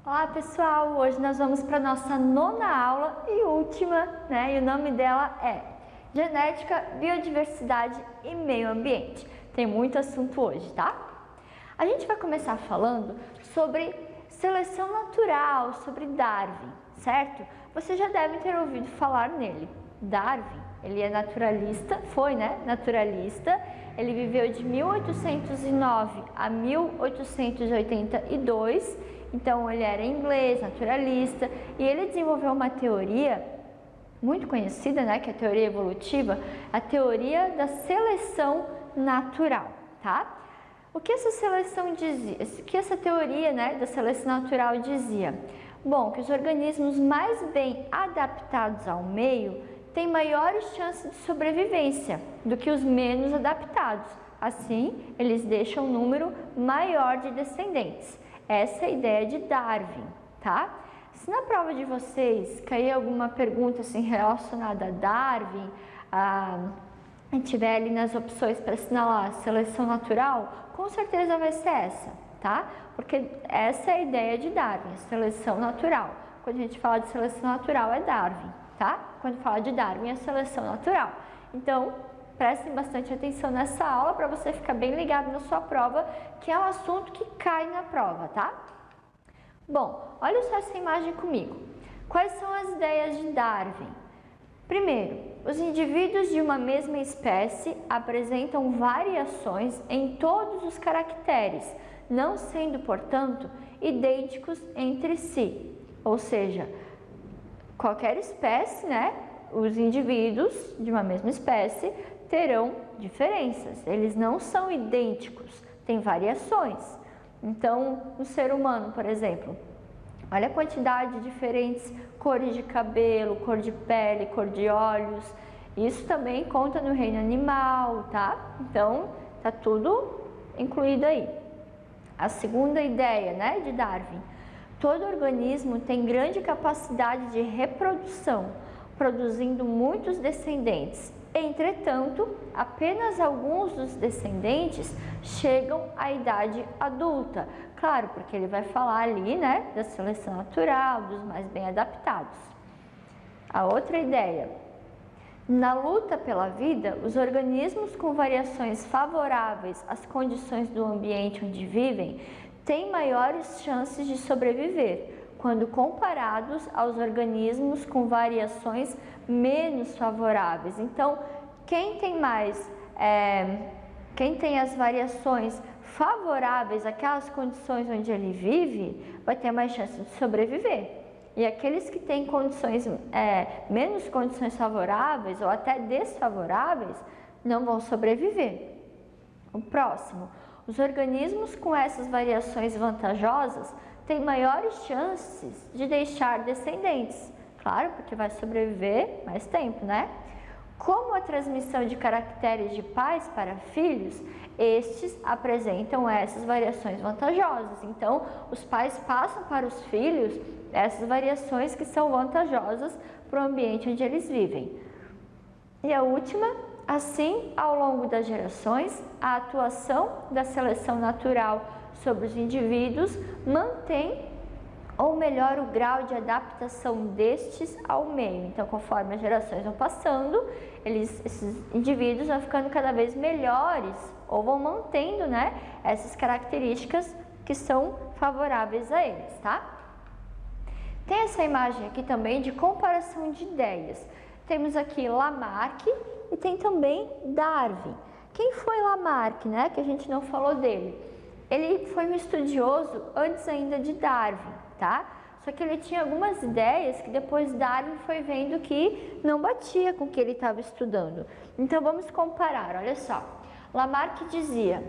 Olá pessoal, hoje nós vamos para a nossa nona aula e última, e o nome dela é Genética, Biodiversidade e Meio Ambiente. Tem muito assunto hoje, tá? A gente vai começar falando sobre seleção natural, sobre Darwin, certo? Você já deve ter ouvido falar nele. Darwin, ele é naturalista, naturalista. Ele viveu de 1809 a 1882, então ele era inglês, naturalista, e ele desenvolveu uma teoria muito conhecida, que é a teoria evolutiva, a teoria da seleção natural, tá? O que essa seleção dizia? O que essa teoria, da seleção natural dizia? Bom, que os organismos mais bem adaptados ao meio têm maiores chances de sobrevivência do que os menos adaptados. Assim, eles deixam um número maior de descendentes. Essa é a ideia de Darwin, tá? Se na prova de vocês cair alguma pergunta assim relacionada a Darwin, e tiver ali nas opções para assinalar seleção natural, com certeza vai ser essa, tá? Porque essa é a ideia de Darwin, seleção natural. Quando a gente fala de seleção natural é Darwin, tá? Quando fala de Darwin é seleção natural. Então, prestem bastante atenção nessa aula para você ficar bem ligado na sua prova, que é um assunto que cai na prova, tá? Bom, olha só essa imagem comigo. Quais são as ideias de Darwin? Primeiro, os indivíduos de uma mesma espécie apresentam variações em todos os caracteres, não sendo, portanto, idênticos entre si. Ou seja, qualquer espécie, os indivíduos de uma mesma espécie terão diferenças, eles não são idênticos, têm variações. Então, no ser humano, por exemplo, olha a quantidade de diferentes cores de cabelo, cor de pele, cor de olhos. Isso também conta no reino animal, tá? Então, tá tudo incluído aí. A segunda ideia, de Darwin. Todo organismo tem grande capacidade de reprodução, produzindo muitos descendentes. Entretanto, apenas alguns dos descendentes chegam à idade adulta. Claro, porque ele vai falar ali, da seleção natural, dos mais bem adaptados. A outra ideia. Na luta pela vida, os organismos com variações favoráveis às condições do ambiente onde vivem têm maiores chances de sobreviver, quando comparados aos organismos com variações menos favoráveis. Então, quem tem as variações favoráveis àquelas condições onde ele vive, vai ter mais chance de sobreviver. E aqueles que têm menos condições favoráveis ou até desfavoráveis, não vão sobreviver. O próximo, os organismos com essas variações vantajosas têm maiores chances de deixar descendentes. Claro, porque vai sobreviver mais tempo, Como a transmissão de caracteres de pais para filhos, estes apresentam essas variações vantajosas. Então, os pais passam para os filhos essas variações que são vantajosas para o ambiente onde eles vivem. E a última, assim, ao longo das gerações, a atuação da seleção natural sobre os indivíduos mantém ou melhora o grau de adaptação destes ao meio. Então, conforme as gerações vão passando, esses indivíduos vão ficando cada vez melhores ou vão mantendo, essas características que são favoráveis a eles, tá? Tem essa imagem aqui também de comparação de ideias. Temos aqui Lamarck e tem também Darwin. Quem foi Lamarck, que a gente não falou dele? Ele foi um estudioso antes ainda de Darwin, tá? Só que ele tinha algumas ideias que depois Darwin foi vendo que não batia com o que ele estava estudando. Então vamos comparar, olha só. Lamarck dizia: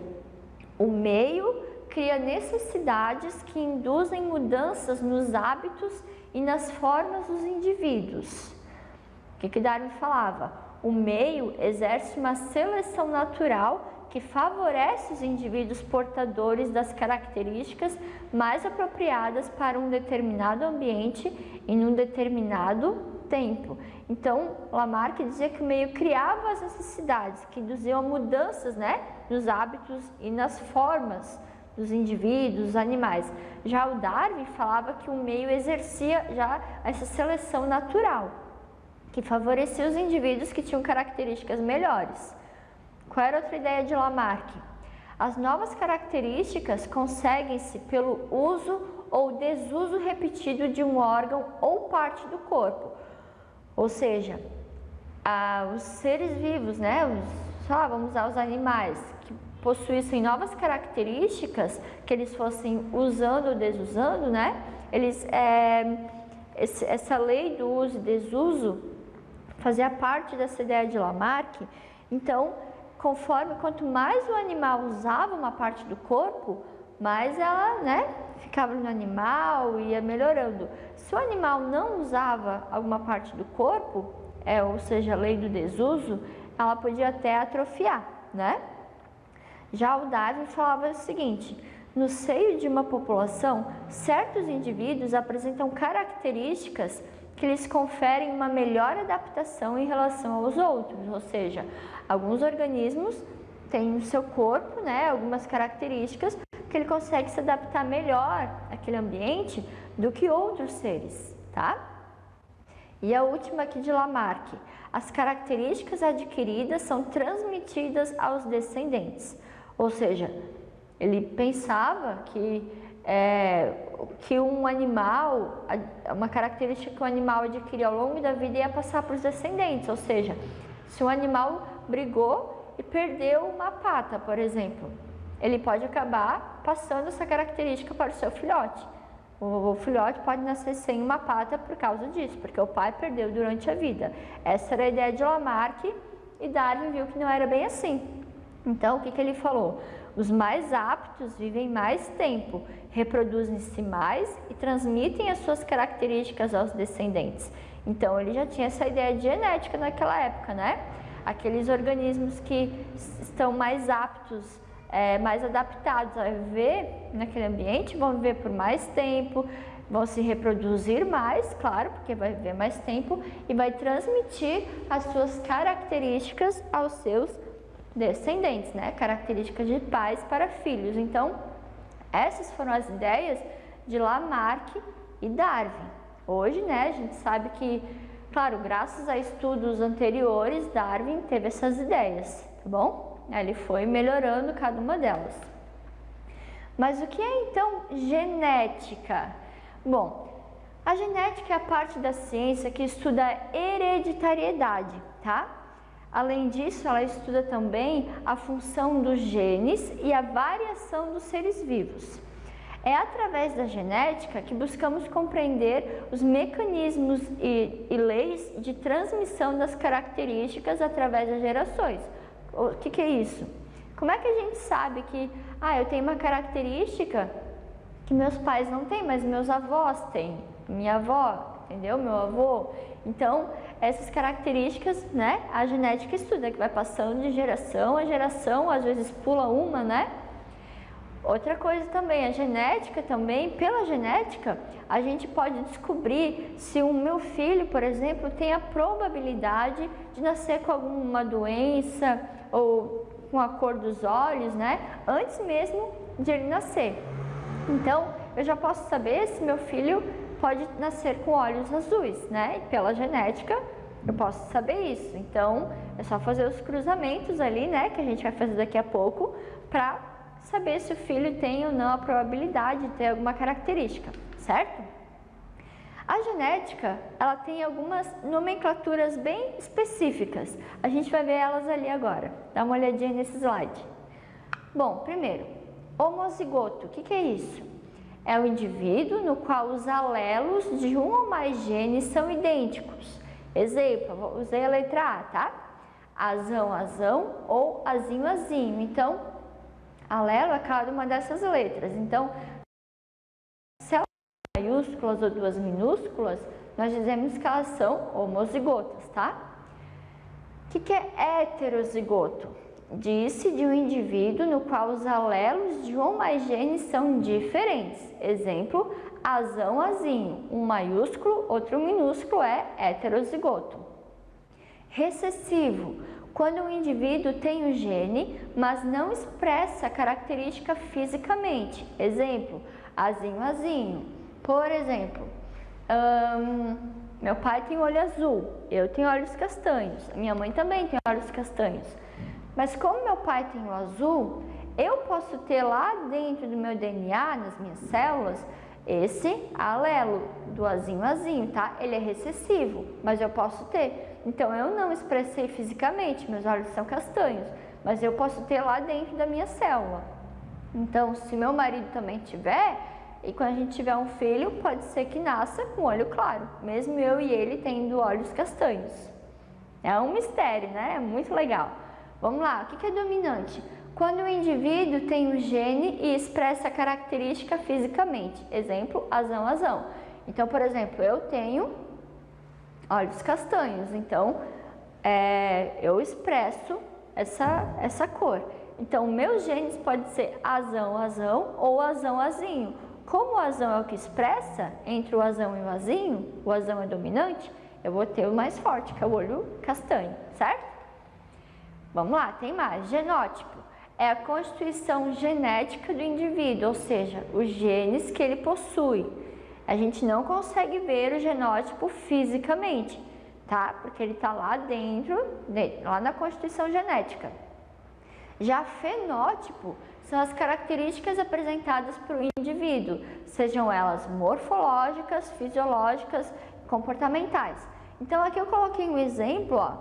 o meio cria necessidades que induzem mudanças nos hábitos e nas formas dos indivíduos. O que Darwin falava? O meio exerce uma seleção natural que favorece os indivíduos portadores das características mais apropriadas para um determinado ambiente e num determinado tempo. Então, Lamarck dizia que o meio criava as necessidades, que induziam mudanças, nos hábitos e nas formas dos indivíduos, dos animais. Já o Darwin falava que o meio exercia já essa seleção natural, que favorecia os indivíduos que tinham características melhores. Qual era outra ideia de Lamarck? As novas características conseguem-se pelo uso ou desuso repetido de um órgão ou parte do corpo. Ou seja, os seres vivos, né, vamos usar os animais, que possuíssem novas características, que eles fossem usando ou desusando, né, essa lei do uso e desuso fazia parte dessa ideia de Lamarck. Então, quanto mais o animal usava uma parte do corpo, mais ela, né, ficava no animal e ia melhorando. Se o animal não usava alguma parte do corpo, ou seja, a lei do desuso, ela podia até atrofiar, né? Já o Darwin falava o seguinte: no seio de uma população, certos indivíduos apresentam características que lhes conferem uma melhor adaptação em relação aos outros, ou seja, alguns organismos têm no seu corpo, né, algumas características que ele consegue se adaptar melhor àquele ambiente do que outros seres, tá? E a última aqui de Lamarck: as características adquiridas são transmitidas aos descendentes. Ou seja, ele pensava que um animal, uma característica que o animal adquiria ao longo da vida ia passar para os descendentes. Ou seja, se um animal brigou e perdeu uma pata, por exemplo, ele pode acabar passando essa característica para o seu filhote. O filhote pode nascer sem uma pata por causa disso, porque o pai perdeu durante a vida. Essa era a ideia de Lamarck e Darwin viu que não era bem assim. Então, o que ele falou? Os mais aptos vivem mais tempo, reproduzem-se mais e transmitem as suas características aos descendentes. Então, ele já tinha essa ideia de genética naquela época, né? Aqueles organismos que estão mais aptos, mais adaptados a viver naquele ambiente, vão viver por mais tempo, vão se reproduzir mais, claro, porque vai viver mais tempo e vai transmitir as suas características aos seus descendentes, né? Características de pais para filhos. Então, essas foram as ideias de Lamarck e Darwin. Hoje, né, a gente sabe que, claro, graças a estudos anteriores, Darwin teve essas ideias, tá bom? Ele foi melhorando cada uma delas. Mas o que é então genética? Bom, a genética é a parte da ciência que estuda a hereditariedade, tá? Além disso, ela estuda também a função dos genes e a variação dos seres vivos. É através da genética que buscamos compreender os mecanismos e leis de transmissão das características através das gerações. O que é isso? Como é que a gente sabe que eu tenho uma característica que meus pais não têm, mas meus avós têm? Minha avó, entendeu? Meu avô. Então, essas características, né, a genética estuda, que vai passando de geração a geração, às vezes pula uma, né? Outra coisa também, a genética também, pela genética, a gente pode descobrir se o meu filho, por exemplo, tem a probabilidade de nascer com alguma doença ou com a cor dos olhos, né, antes mesmo de ele nascer. Então, eu já posso saber se meu filho pode nascer com olhos azuis, né? E pela genética, eu posso saber isso. Então, é só fazer os cruzamentos ali, né? Que a gente vai fazer daqui a pouco, para saber se o filho tem ou não a probabilidade de ter alguma característica, certo? A genética, ela tem algumas nomenclaturas bem específicas. A gente vai ver elas ali agora. Dá uma olhadinha nesse slide. Bom, primeiro, homozigoto. O que é isso? É o indivíduo no qual os alelos de um ou mais genes são idênticos. Exemplo, usei a letra A, tá? Azão, azão ou azinho, azinho. Então, alelo é cada uma dessas letras. Então, se elas são maiúsculas ou duas minúsculas, nós dizemos que elas são homozigotas, tá? O que é heterozigoto? Diz-se de um indivíduo no qual os alelos de um ou mais genes são diferentes. Exemplo, azão, azinho. Um maiúsculo, outro minúsculo é heterozigoto. Recessivo, quando um indivíduo tem o gene, mas não expressa a característica fisicamente. Exemplo, azinho, azinho. Por exemplo, meu pai tem olho azul, eu tenho olhos castanhos, minha mãe também tem olhos castanhos. Mas como meu pai tem o azul, eu posso ter lá dentro do meu DNA, nas minhas células, esse alelo do azinho, azinho, tá? Ele é recessivo, mas eu posso ter. Então, eu não expressei fisicamente, meus olhos são castanhos, mas eu posso ter lá dentro da minha célula. Então, se meu marido também tiver, e quando a gente tiver um filho, pode ser que nasça com olho claro, mesmo eu e ele tendo olhos castanhos. É um mistério, né? É muito legal. Vamos lá, o que é dominante? Quando o indivíduo tem um gene e expressa a característica fisicamente. Exemplo, azão, azão. Então, por exemplo, eu tenho olhos castanhos, então eu expresso essa cor. Então, meus genes podem ser azão, azão ou azão, azinho. Como o azão é o que expressa entre o azão e o azão é dominante, eu vou ter o mais forte, que é o olho castanho, certo? Vamos lá, tem mais. Genótipo é a constituição genética do indivíduo, ou seja, os genes que ele possui. A gente não consegue ver o genótipo fisicamente, tá? Porque ele está lá dentro, lá na constituição genética. Já fenótipo são as características apresentadas para o indivíduo, sejam elas morfológicas, fisiológicas, comportamentais. Então aqui eu coloquei um exemplo, ó,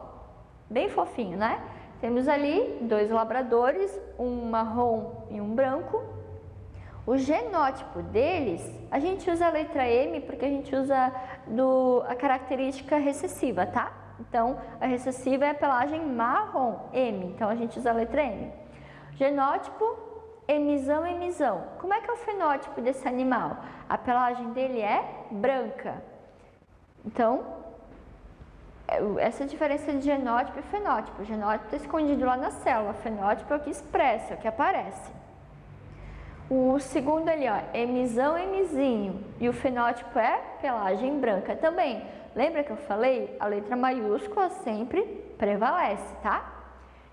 bem fofinho, né? Temos ali 2 labradores, um marrom e um branco. O genótipo deles, a gente usa a letra M porque a gente usa a característica recessiva, tá? Então, a recessiva é a pelagem marrom, M, então a gente usa a letra M. Genótipo, Mzão, Mzão. Como é que é o fenótipo desse animal? A pelagem dele é branca. Então, essa é a diferença de genótipo e fenótipo. O genótipo está escondido lá na célula, o fenótipo é o que expressa, é o que aparece. O segundo ali, ó, Mzão, Mzinho, e o fenótipo é pelagem branca também. Lembra que eu falei? A letra maiúscula sempre prevalece, tá?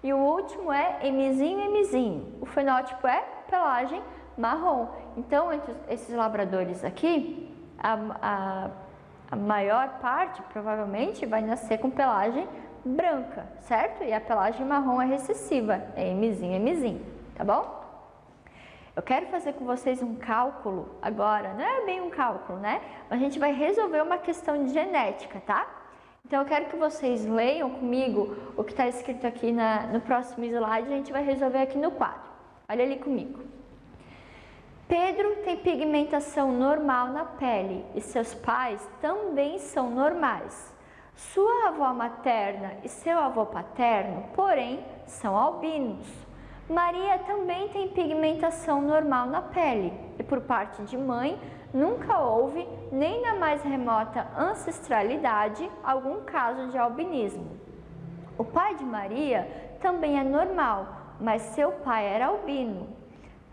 E o último é Mzinho, Mzinho. O fenótipo é pelagem marrom. Então, entre esses labradores aqui, a maior parte, provavelmente, vai nascer com pelagem branca, certo? E a pelagem marrom é recessiva, é Mzinho, Mzinho, tá bom? Eu quero fazer com vocês um cálculo agora, não é bem um cálculo, né? Mas a gente vai resolver uma questão de genética, tá? Então, eu quero que vocês leiam comigo o que está escrito aqui no próximo slide, a gente vai resolver aqui no quadro. Olha ali comigo. Pedro tem pigmentação normal na pele e seus pais também são normais. Sua avó materna e seu avô paterno, porém, são albinos. Maria também tem pigmentação normal na pele e, por parte de mãe, nunca houve, nem na mais remota ancestralidade, algum caso de albinismo. O pai de Maria também é normal, mas seu pai era albino.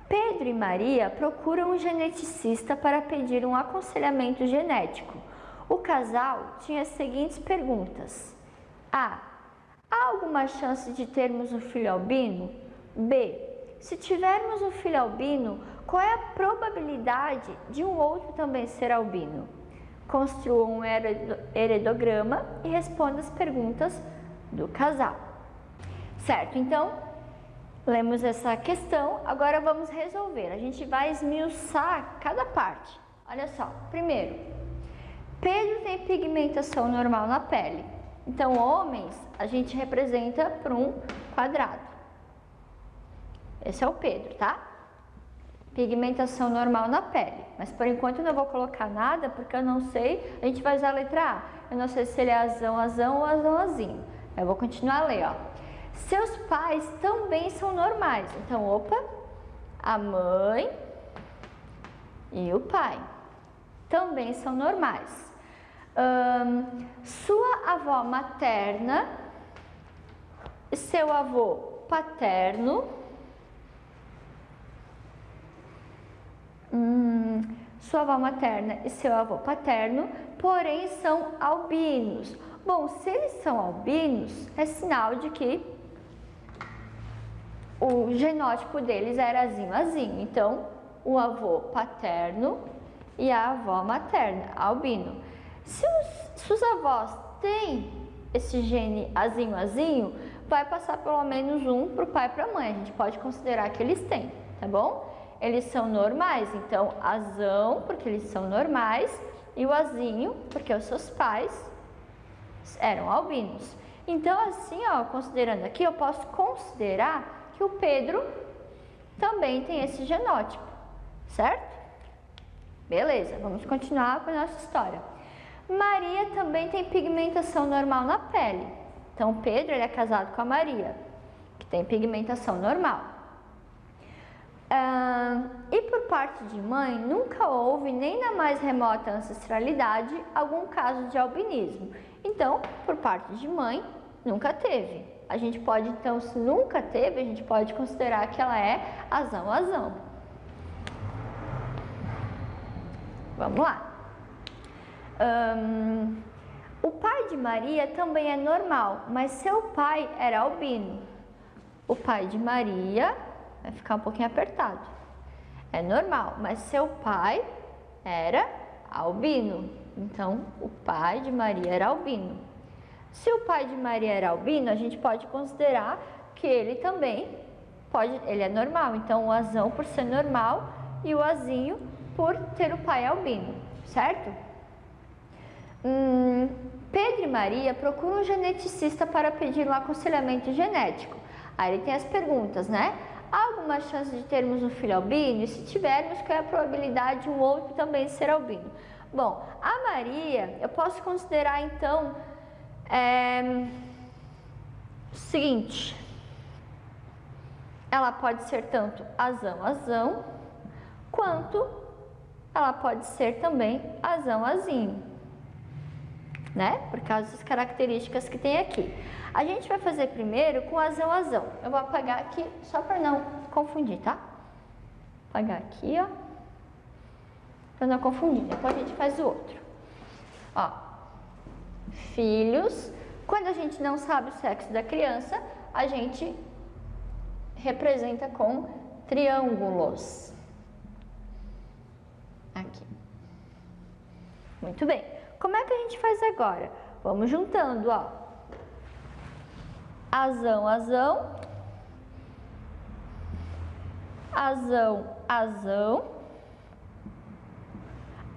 Pedro e Maria procuram um geneticista para pedir um aconselhamento genético. O casal tinha as seguintes perguntas. A. Há alguma chance de termos um filho albino? B. Se tivermos um filho albino, qual é a probabilidade de um outro também ser albino? Construa um heredograma e responda as perguntas do casal. Certo, então, lemos essa questão, agora vamos resolver. A gente vai esmiuçar cada parte. Olha só, primeiro, Pedro tem pigmentação normal na pele. Então, homens, a gente representa por um quadrado. Esse é o Pedro, tá? Pigmentação normal na pele. Mas por enquanto eu não vou colocar nada, porque eu não sei. A gente vai usar a letra A. Eu não sei se ele é azão, azão ou azão, azinho. Eu vou continuar a ler, ó. Seus pais também são normais. Então, opa, a mãe e o pai também são normais. Sua avó materna e seu avô paterno sua avó materna e seu avô paterno, porém são albinos. Bom, se eles são albinos, é sinal de que o genótipo deles era azinho, azinho. Então, o avô paterno e a avó materna, albino. Se os avós têm esse gene azinho, azinho, vai passar pelo menos um para o pai e para a mãe. A gente pode considerar que eles têm, tá bom? Eles são normais, então azão, porque eles são normais, e o azinho, porque os seus pais eram albinos. Então, assim, ó, considerando aqui, eu posso considerar que o Pedro também tem esse genótipo, certo? Beleza, vamos continuar com a nossa história. Maria também tem pigmentação normal na pele. Então, Pedro ele é casado com a Maria, que tem pigmentação normal. E por parte de mãe, nunca houve, nem na mais remota ancestralidade, algum caso de albinismo. Então, por parte de mãe, nunca teve. A gente pode, então, se nunca teve, a gente pode considerar que ela é azão, azão. Vamos lá. O pai de Maria também é normal, mas seu pai era albino. O pai de Maria vai ficar um pouquinho apertado. É normal, mas seu pai era albino. Então, o pai de Maria era albino. Se o pai de Maria era albino, a gente pode considerar que ele também ele é normal. Então, o azão por ser normal e o azinho por ter o pai albino, certo? Pedro e Maria procuram um geneticista para pedir um aconselhamento genético. Aí ele tem as perguntas, né? Há alguma chance de termos um filho albino? E se tivermos, qual é a probabilidade de um outro também ser albino? Bom, a Maria, eu posso considerar então o seguinte: ela pode ser tanto azão, azão, quanto ela pode ser também azão, azinho, né? Por causa das características que tem aqui. A gente vai fazer primeiro com azão, azão. Eu vou apagar aqui só para não confundir, tá? Apagar aqui, ó, para não confundir. Depois a gente faz o outro. Ó, filhos. Quando a gente não sabe o sexo da criança, a gente representa com triângulos. Aqui. Muito bem. Como é que a gente faz agora? Vamos juntando, ó. Azão, azão. Azão, azão.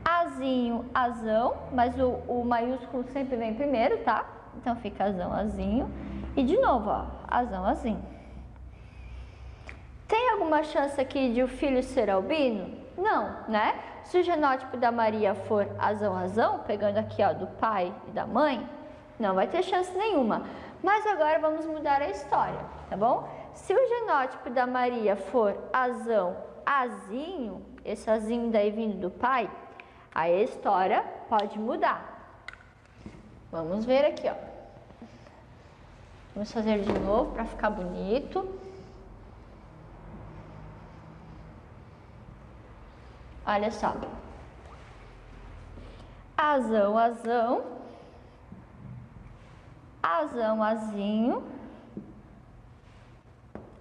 Azinho, azão. Mas o maiúsculo sempre vem primeiro, tá? Então fica azão, azinho. E de novo, ó. Azão, azinho. Tem alguma chance aqui de o filho ser albino? Não, né? Se o genótipo da Maria for azão, azão, pegando aqui, ó, do pai e da mãe, não vai ter chance nenhuma. Mas agora vamos mudar a história, tá bom? Se o genótipo da Maria for azão, azinho, esse azinho daí vindo do pai, aí a história pode mudar. Vamos ver aqui, ó. Vamos fazer de novo para ficar bonito. Olha só. Azão, azão. Azão, azinho.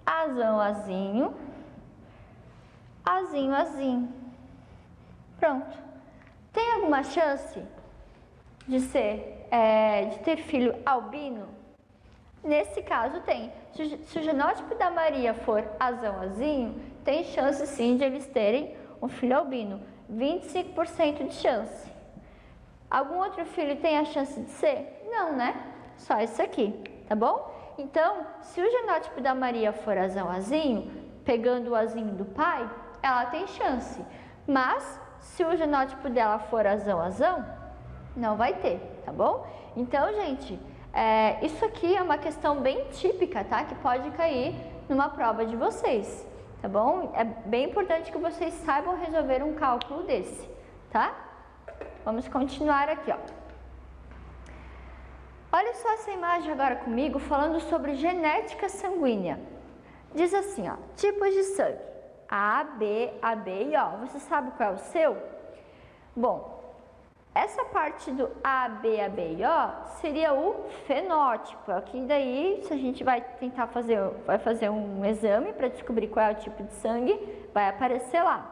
Azão, azinho. Azinho, azinho. Pronto. Tem alguma chance de ter filho albino? Nesse caso tem. Se o genótipo da Maria for azão, azinho, tem chance sim de eles terem um filho albino. 25% de chance. Algum outro filho tem a chance de ser? Não, né? Só isso aqui, tá bom? Então, se o genótipo da Maria for azão, azinho, pegando o azinho do pai, ela tem chance. Mas, se o genótipo dela for azão, azão, não vai ter, tá bom? Então, gente, isso aqui é uma questão bem típica, tá? Que pode cair numa prova de vocês, tá bom? É bem importante que vocês saibam resolver um cálculo desse, tá? Vamos continuar aqui, ó. Olha só essa imagem agora comigo, falando sobre genética sanguínea. Diz assim, ó, tipos de sangue, A, B e O. Você sabe qual é o seu? Bom, Essa parte do A, B e O seria o fenótipo. É que daí, se a gente vai tentar fazer um exame para descobrir qual é o tipo de sangue, vai aparecer lá.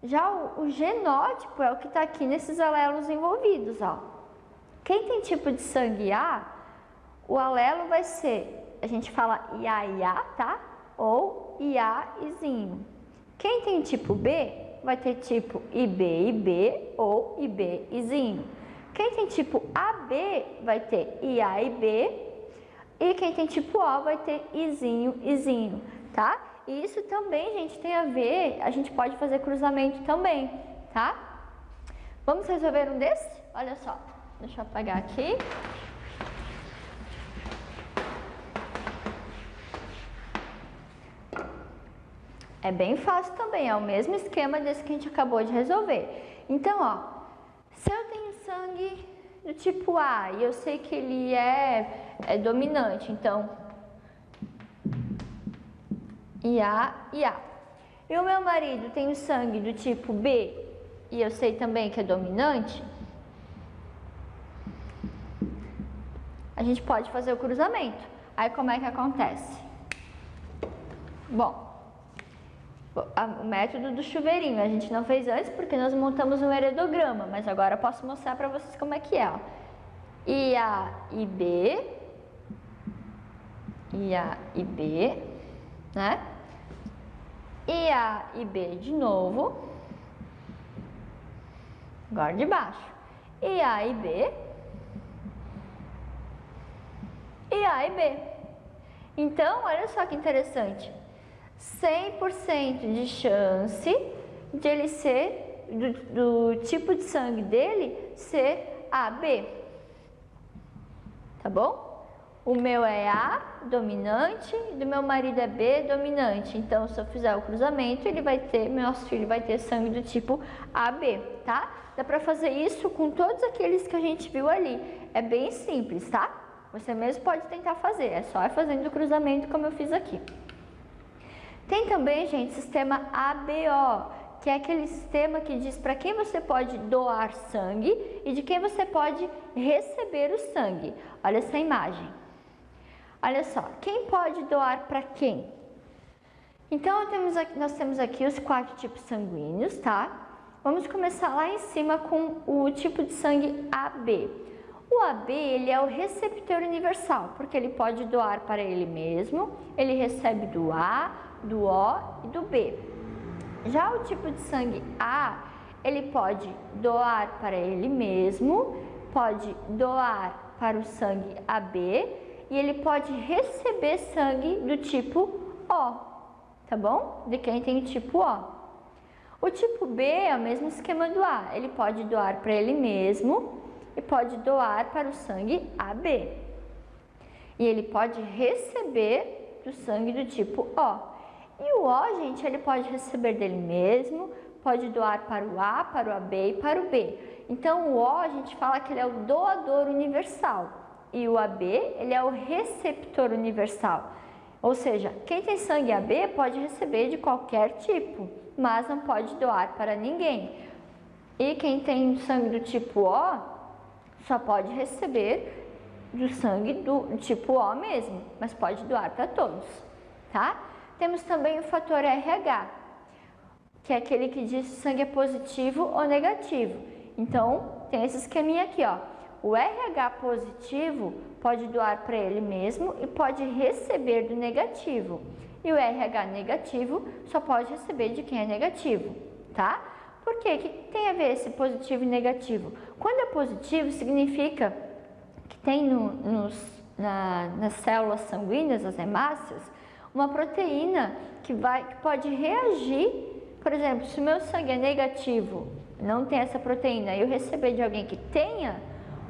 Já o genótipo é o que está aqui nesses alelos envolvidos, ó. Quem tem tipo de sangue A, o alelo vai ser, a gente fala IA, tá? Ou IA-izinho. Quem tem tipo B, vai ter tipo IB ou IB-izinho. Quem tem tipo AB, vai ter IA-IB. E quem tem tipo O, vai ter Izinho, tá? E isso também, gente, tem a ver, a gente pode fazer cruzamento também, tá? Vamos resolver um desses? Olha só, deixa eu apagar aqui. É bem fácil também, é o mesmo esquema desse que a gente acabou de resolver. Então, ó, se eu tenho sangue do tipo A e eu sei que ele é dominante, então IA. E o meu marido tem o sangue do tipo B e eu sei também que é dominante, a gente pode fazer o cruzamento. Aí como é que acontece? Bom, o método do chuveirinho a gente não fez antes porque nós montamos um heredograma, mas agora eu posso mostrar para vocês como é que é, ó. IA e B, né? IA e B de novo, agora de baixo, IA e B, IA e B. Então, olha só que interessante, 100% de chance de ele ser, do tipo de sangue dele ser AB, tá bom? O meu é A, dominante, e do meu marido é B, dominante. Então, se eu fizer o cruzamento, nosso filho vai ter sangue do tipo AB, tá? Dá pra fazer isso com todos aqueles que a gente viu ali. É bem simples, tá? Você mesmo pode tentar fazer, é só ir fazendo o cruzamento como eu fiz aqui. Tem também, gente, sistema ABO, que é aquele sistema que diz para quem você pode doar sangue e de quem você pode receber o sangue. Olha essa imagem. Olha só, quem pode doar para quem? Então, nós temos aqui os 4 tipos sanguíneos, tá? Vamos começar lá em cima com o tipo de sangue AB. O AB, ele é o receptor universal, porque ele pode doar para ele mesmo, ele recebe do A, do O e do B. Já o tipo de sangue A, ele pode doar para ele mesmo, pode doar para o sangue AB e ele pode receber sangue do tipo O, tá bom? De quem tem tipo O. O tipo B é o mesmo esquema do A, ele pode doar para ele mesmo e pode doar para o sangue AB. E ele pode receber do sangue do tipo O. E o O, gente, ele pode receber dele mesmo, pode doar para o A, para o AB e para o B. Então, o O, a gente fala que ele é o doador universal. E o AB, ele é o receptor universal. Ou seja, quem tem sangue AB pode receber de qualquer tipo, mas não pode doar para ninguém. E quem tem sangue do tipo O, só pode receber do sangue do tipo O mesmo, mas pode doar para todos, tá? Temos também o fator RH, que é aquele que diz se o sangue é positivo ou negativo. Então, tem esse esqueminha aqui, ó. O RH positivo pode doar para ele mesmo e pode receber do negativo. E o RH negativo só pode receber de quem é negativo, tá? Por quê? Que tem a ver esse positivo e negativo? Quando é positivo, significa que tem nas células sanguíneas, as hemácias, uma proteína que pode reagir. Por exemplo, se o meu sangue é negativo, não tem essa proteína, e eu receber de alguém que tenha,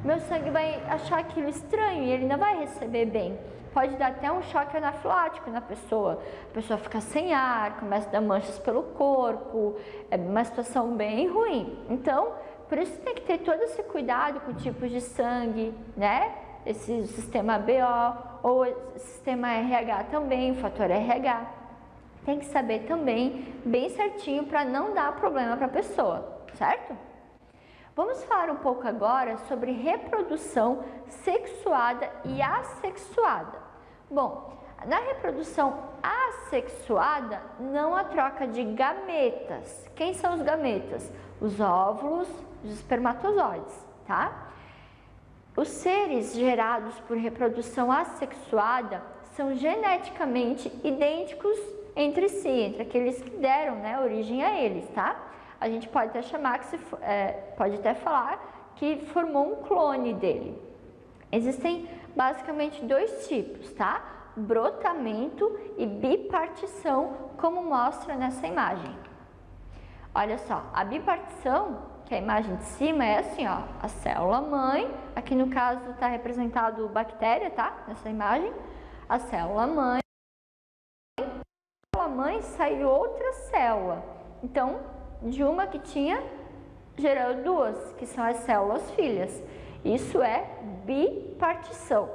meu sangue vai achar aquilo estranho e ele não vai receber bem. Pode dar até um choque anafilático na pessoa. A pessoa fica sem ar, começa a dar manchas pelo corpo, é uma situação bem ruim. Então, por isso tem que ter todo esse cuidado com tipos de sangue, né? Esse sistema BO ou sistema RH também, o fator RH. Tem que saber também bem certinho para não dar problema para a pessoa, certo? Vamos falar um pouco agora sobre reprodução sexuada e assexuada. Bom, na reprodução assexuada não há troca de gametas. Quem são os gametas? Os óvulos, os espermatozoides, tá? Os seres gerados por reprodução assexuada são geneticamente idênticos entre si, entre aqueles que deram, né, origem a eles, tá? A gente pode até chamar pode até falar que formou um clone dele. Existem basicamente dois tipos, tá? Brotamento e bipartição, como mostra nessa imagem. Olha só, a bipartição, que é a imagem de cima, é assim, ó, a célula mãe, aqui no caso está representado bactéria, tá? Nessa imagem, a célula mãe, sai outra célula. Então, de uma que tinha, gerou duas, que são as células filhas. Isso é bipartição.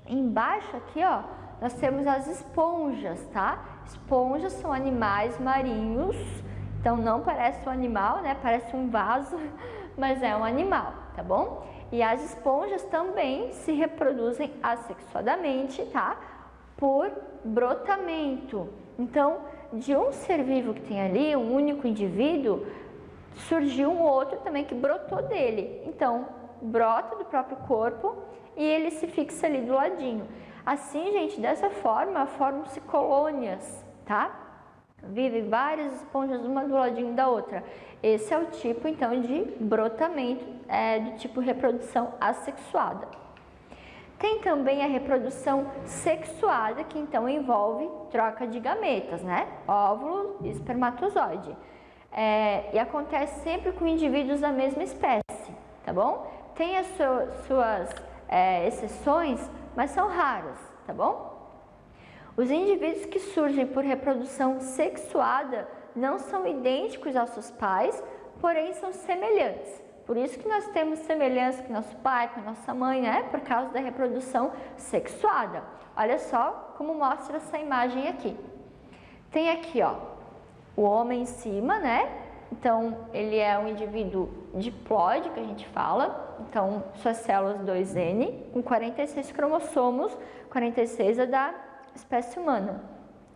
Embaixo aqui, ó, nós temos as esponjas, tá? Esponjas são animais marinhos, então não parece um animal, né? Parece um vaso, mas é um animal, tá bom? E as esponjas também se reproduzem assexuadamente, tá? Por brotamento. Então, de um ser vivo que tem ali, um único indivíduo, surgiu um outro também que brotou dele. Então, brota do próprio corpo e ele se fixa ali do ladinho. Assim, gente, dessa forma, formam-se colônias, tá? Vivem várias esponjas uma do ladinho da outra. Esse é o tipo, então, de brotamento, do tipo reprodução assexuada. Tem também a reprodução sexuada, que então envolve troca de gametas, né? Óvulo e espermatozoide. E acontece sempre com indivíduos da mesma espécie, tá bom? Tem as suas exceções, mas são raras, tá bom? Os indivíduos que surgem por reprodução sexuada não são idênticos aos seus pais, porém são semelhantes. Por isso que nós temos semelhança com nosso pai, com nossa mãe, né? Por causa da reprodução sexuada. Olha só como mostra essa imagem aqui. Tem aqui, ó, o homem em cima, né? Então, ele é um indivíduo diplóide, que a gente fala. Então, suas células 2N, com 46 cromossomos, 46 é da espécie humana.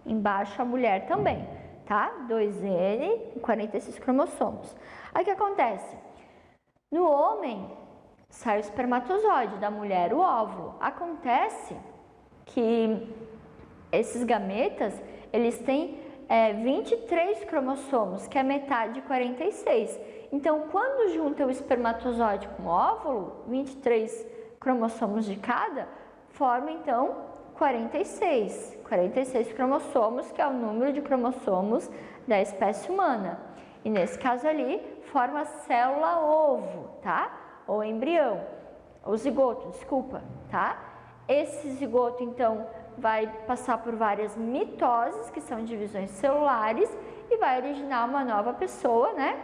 Embaixo a mulher também, tá? 2N, com 46 cromossomos. Aí o que acontece? No homem, sai o espermatozoide, da mulher o óvulo. Acontece que esses gametas, eles têm 23 cromossomos, que é metade de 46. Então, quando junta o espermatozoide com o óvulo, 23 cromossomos de cada, forma então 46. 46 cromossomos, que é o número de cromossomos da espécie humana. E nesse caso ali, forma a célula ovo, tá? Ou embrião, ou zigoto, desculpa, tá? Esse zigoto, então, vai passar por várias mitoses, que são divisões celulares, e vai originar uma nova pessoa, né?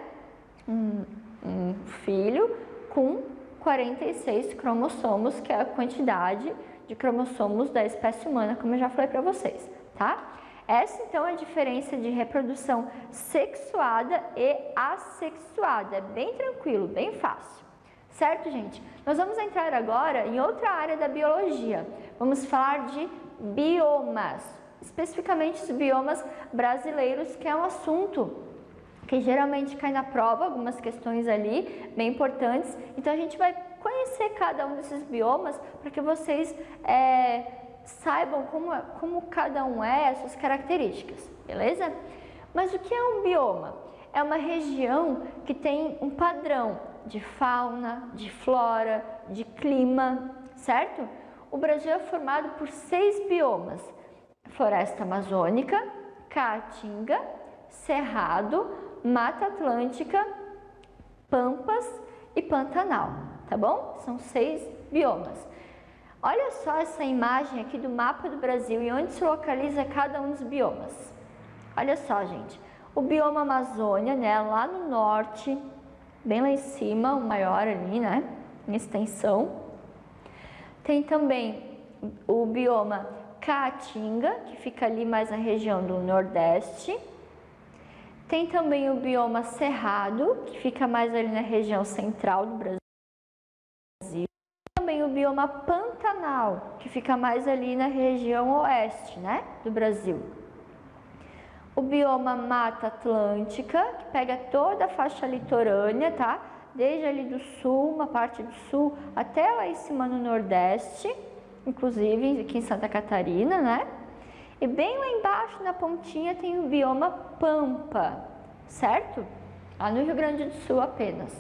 Um filho com 46 cromossomos, que é a quantidade de cromossomos da espécie humana, como eu já falei para vocês, tá? Essa, então, é a diferença de reprodução sexuada e assexuada. É bem tranquilo, bem fácil. Certo, gente? Nós vamos entrar agora em outra área da biologia. Vamos falar de biomas, especificamente os biomas brasileiros, que é um assunto que geralmente cai na prova, algumas questões ali bem importantes. Então, a gente vai conhecer cada um desses biomas para que vocês saibam como cada um as suas características, beleza? Mas o que é um bioma? É uma região que tem um padrão de fauna, de flora, de clima, certo? O Brasil é formado por 6 biomas: Floresta Amazônica, Caatinga, Cerrado, Mata Atlântica, Pampas e Pantanal, tá bom? São 6 biomas. Olha só essa imagem aqui do mapa do Brasil e onde se localiza cada um dos biomas. Olha só, gente, o bioma Amazônia, né, lá no norte, bem lá em cima, o maior ali, né, em extensão. Tem também o bioma Caatinga, que fica ali mais na região do Nordeste. Tem também o bioma cerrado, que fica mais ali na região central do Brasil. Também o bioma pantanal, que fica mais ali na região oeste, né, do Brasil. O bioma Mata Atlântica, que pega toda a faixa litorânea, tá? Desde ali do sul, uma parte do sul, até lá em cima no nordeste, inclusive aqui em Santa Catarina, né? E bem lá embaixo, na pontinha, tem o bioma Pampa, certo? Lá no Rio Grande do Sul apenas.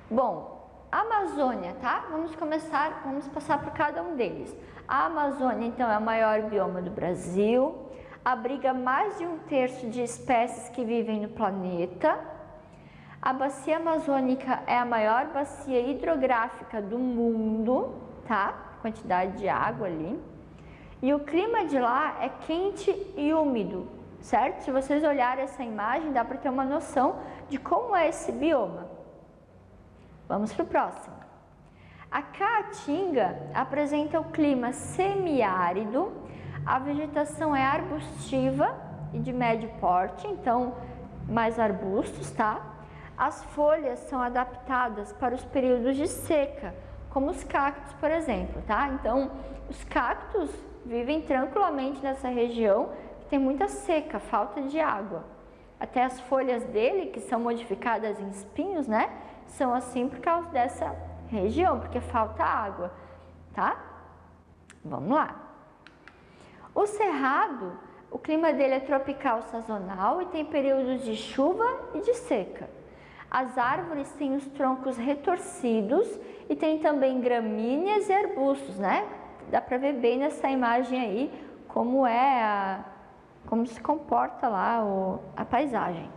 Bom, a Amazônia, tá? Vamos passar por cada um deles. A Amazônia, então, é o maior bioma do Brasil, abriga mais de 1/3 de espécies que vivem no planeta. A bacia amazônica é a maior bacia hidrográfica do mundo, tá? Quantidade de água ali. E o clima de lá é quente e úmido, certo? Se vocês olharem essa imagem, dá para ter uma noção de como é esse bioma. Vamos para o próximo. A Caatinga apresenta o clima semiárido, a vegetação é arbustiva e de médio porte, então mais arbustos, tá? As folhas são adaptadas para os períodos de seca, como os cactos, por exemplo, tá? Então, os cactos vivem tranquilamente nessa região que tem muita seca, falta de água. Até as folhas dele, que são modificadas em espinhos, né? São assim por causa dessa região, porque falta água, tá? Vamos lá. O Cerrado, o clima dele é tropical sazonal e tem períodos de chuva e de seca. As árvores têm os troncos retorcidos e tem também gramíneas e arbustos, né? Dá para ver bem nessa imagem aí como se comporta lá a paisagem.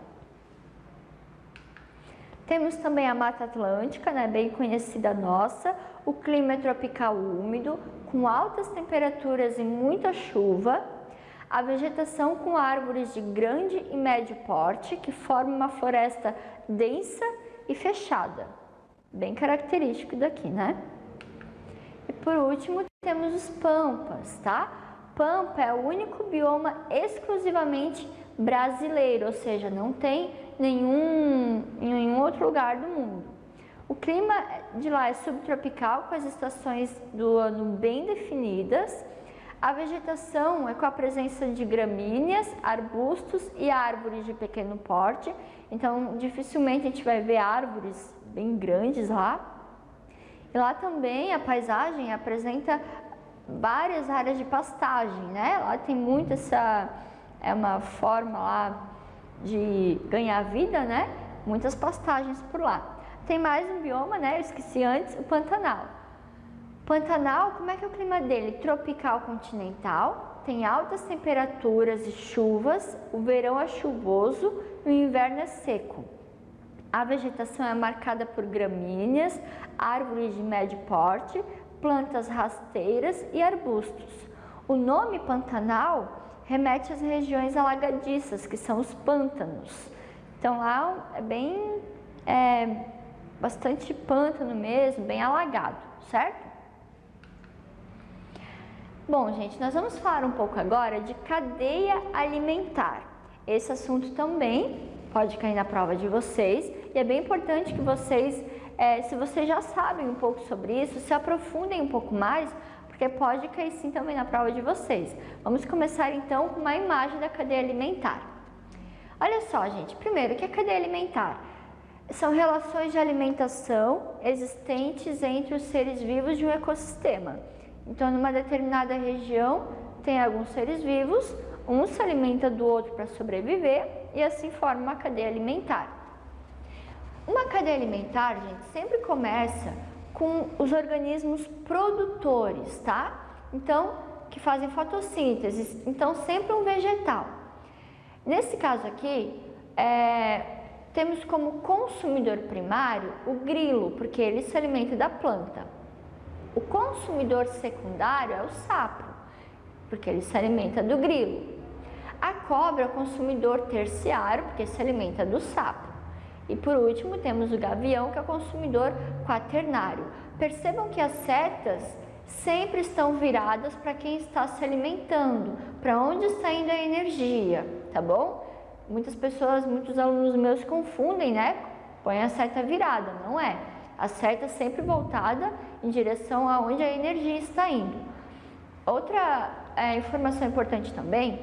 Temos também a Mata Atlântica, né, bem conhecida nossa. O clima é tropical úmido, com altas temperaturas e muita chuva. A vegetação com árvores de grande e médio porte, que formam uma floresta densa e fechada. Bem característico daqui, né? E por último, temos os pampas, tá? Pampa é o único bioma exclusivamente brasileiro, ou seja, não tem em nenhum outro lugar do mundo. O clima de lá é subtropical, com as estações do ano bem definidas. A vegetação é com a presença de gramíneas, arbustos e árvores de pequeno porte. Então, dificilmente a gente vai ver árvores bem grandes lá. E lá também a paisagem apresenta várias áreas de pastagem, né? Lá tem muito é uma forma lá de ganhar vida, né? Muitas pastagens por lá. Tem mais um bioma, né? Eu esqueci antes, o Pantanal. Pantanal, como é que é o clima dele? Tropical continental, tem altas temperaturas e chuvas, o verão é chuvoso e o inverno é seco. A vegetação é marcada por gramíneas, árvores de médio porte, plantas rasteiras e arbustos. O nome Pantanal remete às regiões alagadiças, que são os pântanos. Então lá é bastante pântano mesmo, bem alagado, certo? Bom, gente, nós vamos falar um pouco agora de cadeia alimentar. Esse assunto também pode cair na prova de vocês e é bem importante que vocês, se vocês já sabem um pouco sobre isso, se aprofundem um pouco mais, porque pode cair sim também na prova de vocês. Vamos começar então com uma imagem da cadeia alimentar. Olha só, gente, primeiro, o que é cadeia alimentar? São relações de alimentação existentes entre os seres vivos de um ecossistema. Então, numa determinada região, tem alguns seres vivos, um se alimenta do outro para sobreviver e assim forma uma cadeia alimentar. Uma cadeia alimentar, gente, sempre começa com os organismos produtores, tá? Então, que fazem fotossíntese, então sempre um vegetal. Nesse caso aqui, temos como consumidor primário o grilo, porque ele se alimenta da planta. O consumidor secundário é o sapo, porque ele se alimenta do grilo. A cobra é o consumidor terciário, porque se alimenta do sapo. E por último temos o gavião, que é o consumidor quaternário. Percebam que as setas sempre estão viradas para quem está se alimentando, para onde está indo a energia, tá bom? muitas pessoas, muitos alunos meus confundem, né? Põe a seta virada, não é. A seta sempre voltada em direção aonde a energia está indo. Outra informação importante também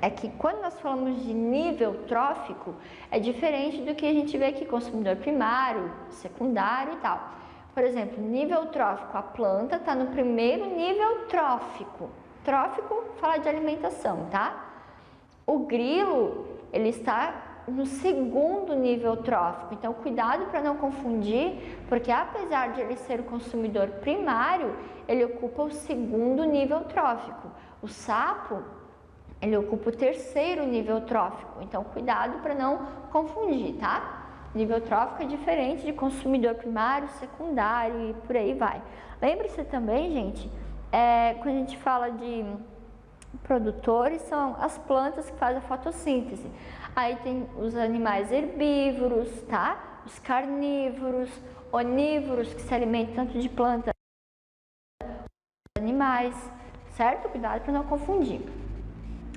é que quando nós falamos de nível trófico, é diferente do que a gente vê aqui, consumidor primário, secundário e tal. Por exemplo, nível trófico, a planta está no primeiro nível trófico. Trófico fala de alimentação, tá? O grilo, ele está no segundo nível trófico, então cuidado para não confundir, porque apesar de ele ser o consumidor primário, ele ocupa o segundo nível trófico. O sapo, ele ocupa o terceiro nível trófico, então cuidado para não confundir, tá? Nível trófico é diferente de consumidor primário, secundário e por aí vai. Lembre-se também, gente, quando a gente fala de produtores, são as plantas que fazem a fotossíntese. Aí tem os animais herbívoros, tá? Os carnívoros, onívoros, que se alimentam tanto de plantas quanto de animais, certo? Cuidado para não confundir.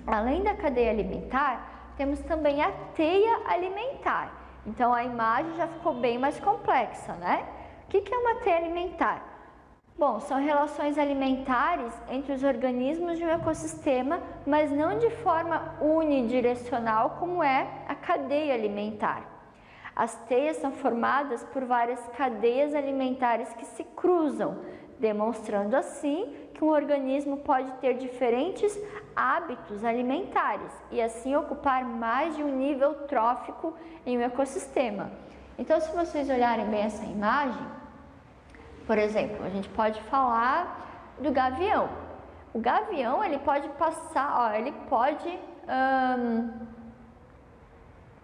Além da cadeia alimentar, temos também a teia alimentar. Então a imagem já ficou bem mais complexa, né? O que é uma teia alimentar? Bom, são relações alimentares entre os organismos de um ecossistema, mas não de forma unidirecional como é a cadeia alimentar. As teias são formadas por várias cadeias alimentares que se cruzam, demonstrando assim que um organismo pode ter diferentes hábitos alimentares e assim ocupar mais de um nível trófico em um ecossistema. Então, se vocês olharem bem essa imagem, por exemplo, a gente pode falar do gavião. O gavião, ele pode passar, ele pode,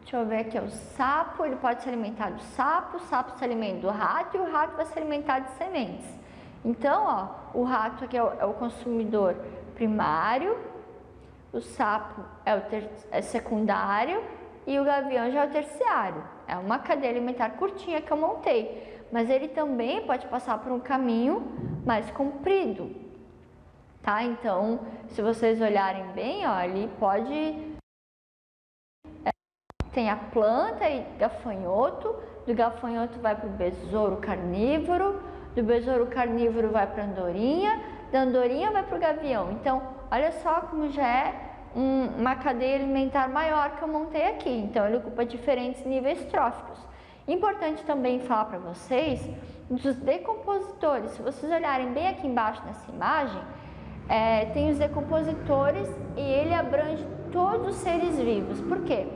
deixa eu ver aqui, o sapo, ele pode se alimentar do sapo, o sapo se alimenta do rato e o rato vai se alimentar de sementes. Então, o rato aqui é o consumidor primário, o sapo é secundário e o gavião já é o terciário. É uma cadeia alimentar curtinha que eu montei, mas ele também pode passar por um caminho mais comprido, tá? Então, se vocês olharem bem, ele pode... tem a planta e gafanhoto, do gafanhoto vai para o besouro carnívoro, do besouro carnívoro vai para a andorinha, da andorinha vai para o gavião. Então, olha só como já é uma cadeia alimentar maior que eu montei aqui. Então, ele ocupa diferentes níveis tróficos. Importante também falar para vocês dos decompositores. Se vocês olharem bem aqui embaixo nessa imagem, tem os decompositores e ele abrange todos os seres vivos. Por quê?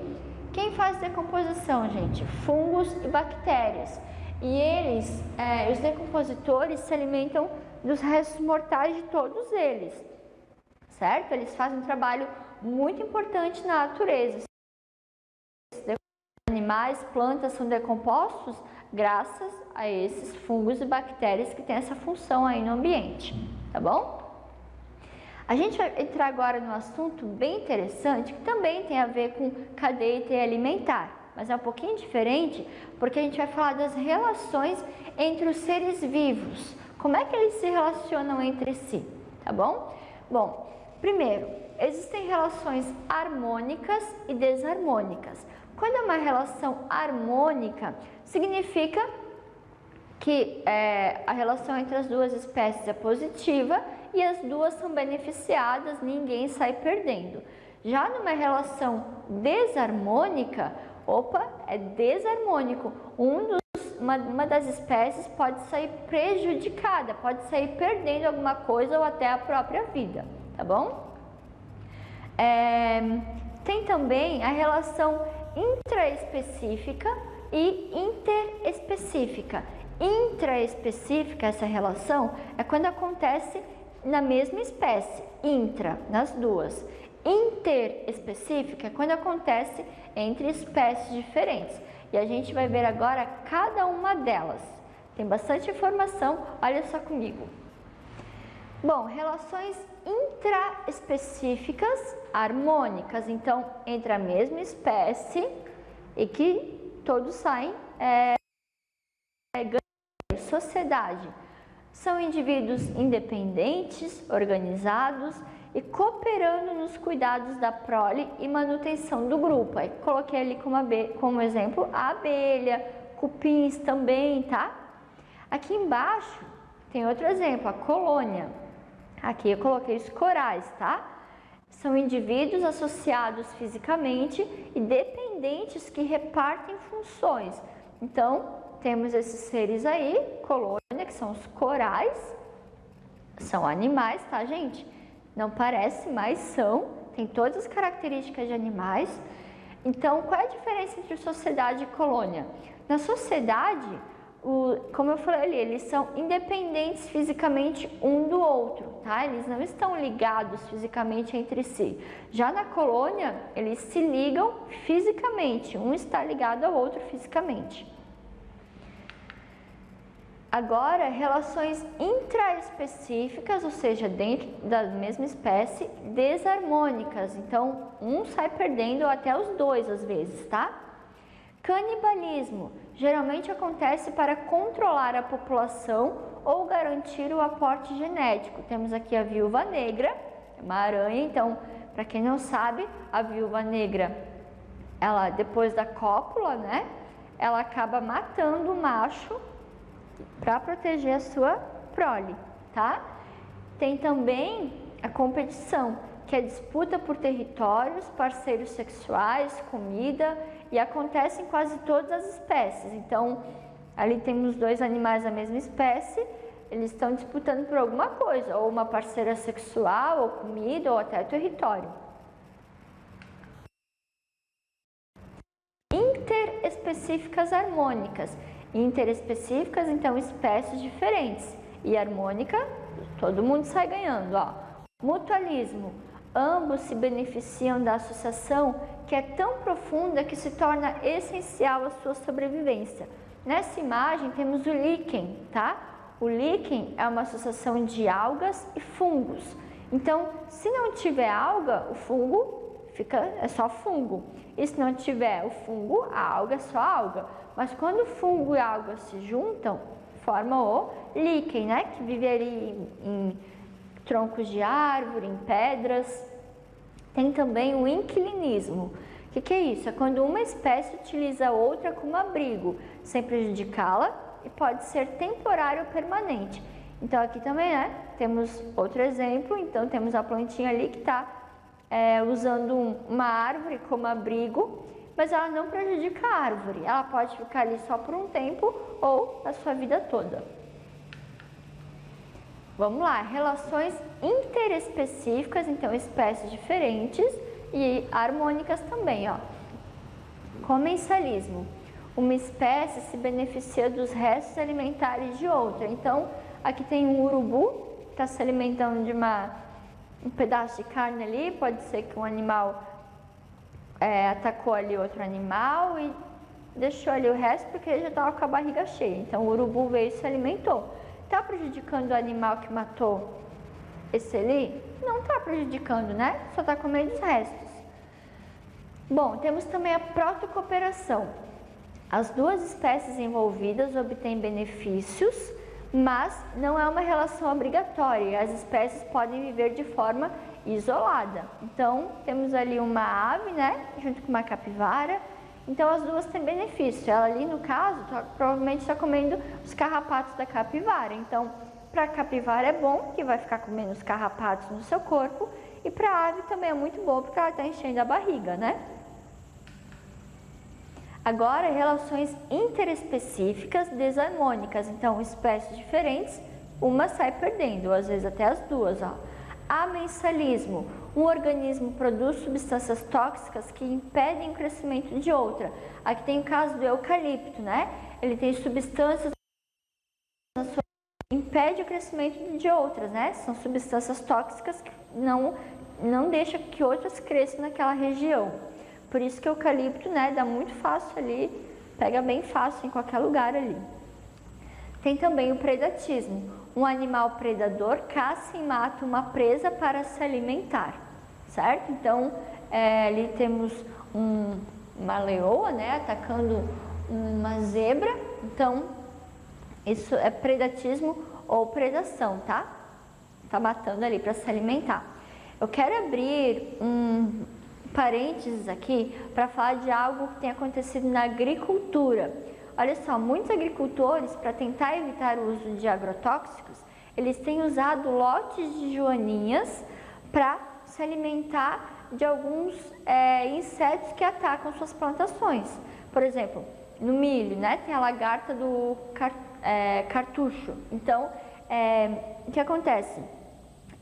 Quem faz decomposição, gente? Fungos e bactérias. E eles, os decompositores, se alimentam dos restos mortais de todos eles, certo? Eles fazem um trabalho muito importante na natureza. Animais, plantas são decompostos graças a esses fungos e bactérias que têm essa função aí no ambiente, tá bom? A gente vai entrar agora num assunto bem interessante que também tem a ver com cadeia e teia alimentar, mas é um pouquinho diferente porque a gente vai falar das relações entre os seres vivos. Como é que eles se relacionam entre si, tá bom? Bom, primeiro, existem relações harmônicas e desarmônicas. Quando é uma relação harmônica, significa que a relação entre as duas espécies é positiva e as duas são beneficiadas, ninguém sai perdendo. Já numa relação desarmônica, é desarmônico. Uma das espécies pode sair prejudicada, pode sair perdendo alguma coisa ou até a própria vida, tá bom? Tem também a relação intraespecífica e interespecífica. Intraespecífica, essa relação, é quando acontece na mesma espécie, intra, nas duas. Interespecífica é quando acontece entre espécies diferentes. E a gente vai ver agora cada uma delas. Tem bastante informação, olha só comigo. Bom, relações intraespecíficas harmônicas, então entre a mesma espécie e que todos saem ganhando. Sociedade. São indivíduos independentes, organizados e cooperando nos cuidados da prole e manutenção do grupo. Aí coloquei ali como exemplo a abelha, cupins também, tá? Aqui embaixo tem outro exemplo, a colônia. Aqui eu coloquei os corais, tá? São indivíduos associados fisicamente e dependentes que repartem funções. Então, temos esses seres aí, colônia, que são os corais. São animais, tá, gente? Não parece, mas são. Tem todas as características de animais. Então, qual é a diferença entre sociedade e colônia? Na sociedade, como eu falei ali, eles são independentes fisicamente um do outro, tá? Eles não estão ligados fisicamente entre si. Já na colônia, eles se ligam fisicamente, um está ligado ao outro fisicamente. Agora, relações intraespecíficas, ou seja, dentro da mesma espécie, desarmônicas. Então, um sai perdendo até os dois às vezes, tá? Canibalismo geralmente acontece para controlar a população ou garantir o aporte genético. Temos aqui a viúva negra, uma aranha. Então, para quem não sabe, a viúva negra, ela depois da cópula, né, ela acaba matando o macho para proteger a sua prole, tá? Tem também a competição, que é disputa por territórios, parceiros sexuais, comida, e acontece em quase todas as espécies. Então, ali temos dois animais da mesma espécie, eles estão disputando por alguma coisa, ou uma parceira sexual, ou comida, ou até território. Interespecíficas harmônicas. Interespecíficas, então, espécies diferentes. E harmônica, todo mundo sai ganhando, ó. Mutualismo. Ambos se beneficiam da associação que é tão profunda que se torna essencial a sua sobrevivência. Nessa imagem temos o líquen, tá? O líquen é uma associação de algas e fungos. Então, se não tiver alga, o fungo é só fungo. E se não tiver o fungo, a alga é só alga. Mas quando o fungo e a alga se juntam, forma o líquen, né? Que vive ali em troncos de árvore, em pedras. Tem também o inquilinismo. O que é isso? É quando uma espécie utiliza a outra como abrigo, sem prejudicá-la, e pode ser temporário ou permanente. Então aqui também, né, temos outro exemplo. Então temos a plantinha ali que está usando uma árvore como abrigo, mas ela não prejudica a árvore. Ela pode ficar ali só por um tempo ou a sua vida toda. Vamos lá, relações interespecíficas, então espécies diferentes, e harmônicas também, ó. Comensalismo. Uma espécie se beneficia dos restos alimentares de outra. Então, aqui tem um urubu que está se alimentando de um pedaço de carne ali. Pode ser que um animal atacou ali outro animal e deixou ali o resto porque ele já estava com a barriga cheia. Então, o urubu veio e se alimentou. Está prejudicando o animal que matou esse ali? Não está prejudicando, né? Só está comendo os restos. Bom, temos também a protocooperação. As duas espécies envolvidas obtêm benefícios, mas não é uma relação obrigatória. As espécies podem viver de forma isolada. Então, temos ali uma ave, né? Junto com uma capivara. Então, as duas têm benefício. Ela ali, no caso, provavelmente está comendo os carrapatos da capivara. Então, para a capivara é bom, que vai ficar comendo os carrapatos no seu corpo. E para a ave também é muito bom, porque ela está enchendo a barriga, né? Agora, relações interespecíficas desarmônicas. Então, espécies diferentes, uma sai perdendo, ou às vezes até as duas, ó. Amensalismo. Um organismo produz substâncias tóxicas que impedem o crescimento de outra. Aqui tem o caso do eucalipto, né? Ele tem substâncias que impedem o crescimento de outras, né? São substâncias tóxicas que não deixam que outras cresçam naquela região. Por isso que o eucalipto, né, dá muito fácil ali, pega bem fácil em qualquer lugar ali. Tem também o predatismo. Um animal predador caça e mata uma presa para se alimentar, certo? Então, ali temos uma leoa, né, atacando uma zebra. Então, isso é predatismo ou predação, tá? Tá matando ali para se alimentar. eu quero abrir um parênteses aqui para falar de algo que tem acontecido na agricultura. Olha só, muitos agricultores, para tentar evitar o uso de agrotóxicos, eles têm usado lotes de joaninhas para se alimentar de alguns insetos que atacam suas plantações. Por exemplo, no milho, né, tem a lagarta do cartucho. Então, o que acontece?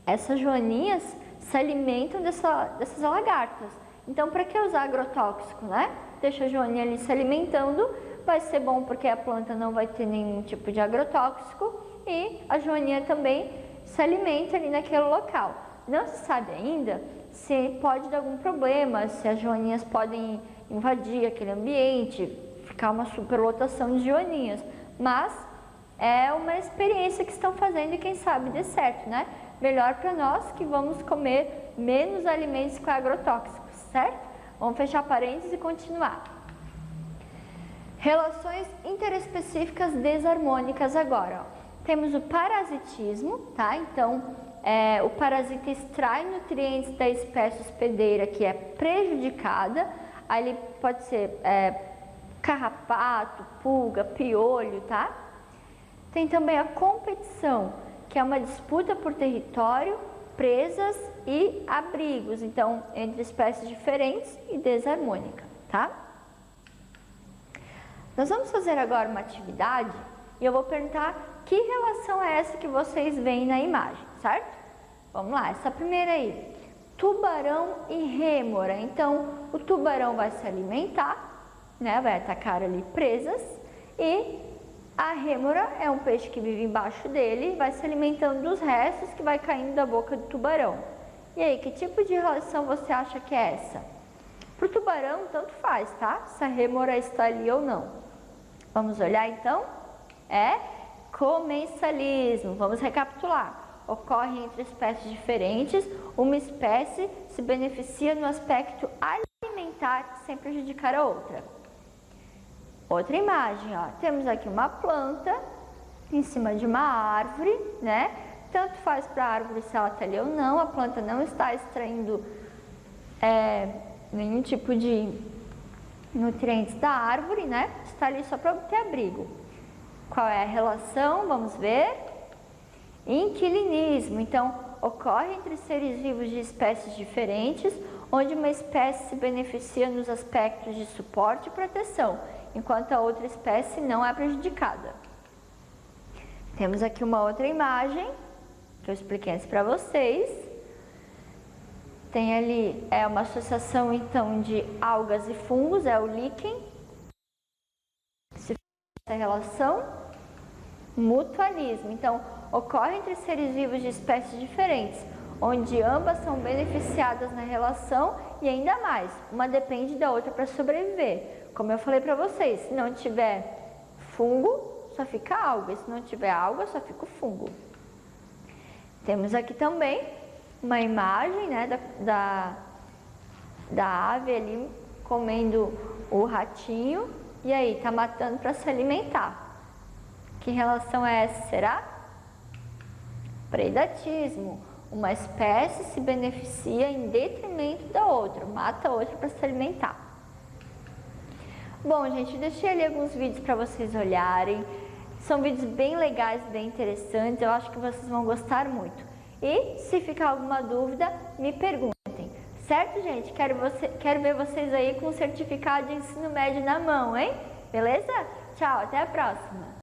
Essas joaninhas se alimentam dessas lagartas. Então, para que usar agrotóxico, né? Deixa a joaninha ali se alimentando, vai ser bom porque a planta não vai ter nenhum tipo de agrotóxico e a joaninha também se alimenta ali naquele local. Não se sabe ainda se pode dar algum problema, se as joaninhas podem invadir aquele ambiente, ficar uma superlotação de joaninhas, mas é uma experiência que estão fazendo e quem sabe dê certo, né? Melhor para nós que vamos comer menos alimentos com agrotóxicos, certo? Vamos fechar parênteses e continuar. Relações interespecíficas desarmônicas agora, ó. Temos o parasitismo, tá? Então, o parasita extrai nutrientes da espécie hospedeira que é prejudicada. Aí ele pode ser carrapato, pulga, piolho, tá? Tem também a competição, que é uma disputa por território, presas e abrigos, então entre espécies diferentes e desarmônica, tá? Nós vamos fazer agora uma atividade e eu vou perguntar que relação é essa que vocês veem na imagem, certo? Vamos lá, essa primeira aí, tubarão e rêmora. Então, o tubarão vai se alimentar, né? Vai atacar ali presas e a rêmora é um peixe que vive embaixo dele, vai se alimentando dos restos que vai caindo da boca do tubarão. E aí, que tipo de relação você acha que é essa? Para o tubarão, tanto faz, tá? Se a rêmora está ali ou não. Vamos olhar então? É comensalismo. Vamos recapitular. Ocorre entre espécies diferentes, uma espécie se beneficia no aspecto alimentar sem prejudicar a outra. Outra imagem, ó. Temos aqui uma planta em cima de uma árvore, né? Tanto faz para a árvore se ela está ali ou não, a planta não está extraindo nenhum tipo de nutrientes da árvore, né? Está ali só para obter abrigo. Qual é a relação? Vamos ver. Inquilinismo. Então, ocorre entre seres vivos de espécies diferentes, onde uma espécie se beneficia nos aspectos de suporte e proteção, enquanto a outra espécie não é prejudicada. Temos aqui uma outra imagem, que eu expliquei antes para vocês. Tem ali, uma associação então de algas e fungos, é o líquen. Se essa relação, mutualismo. Então, ocorre entre seres vivos de espécies diferentes, onde ambas são beneficiadas na relação e ainda mais, uma depende da outra para sobreviver. Como eu falei para vocês, se não tiver fungo, só fica alga, se não tiver alga, só fica o fungo. Temos aqui também uma imagem, né, da ave ali comendo o ratinho e aí tá matando para se alimentar. Que relação é essa, será? Predatismo. Uma espécie se beneficia em detrimento da outra, mata a outra para se alimentar. Bom, gente, deixei ali alguns vídeos para vocês olharem. São vídeos bem legais, bem interessantes, eu acho que vocês vão gostar muito. E se ficar alguma dúvida, me perguntem. Certo, gente? Quero ver vocês aí com o certificado de ensino médio na mão, hein? Beleza? Tchau, até a próxima!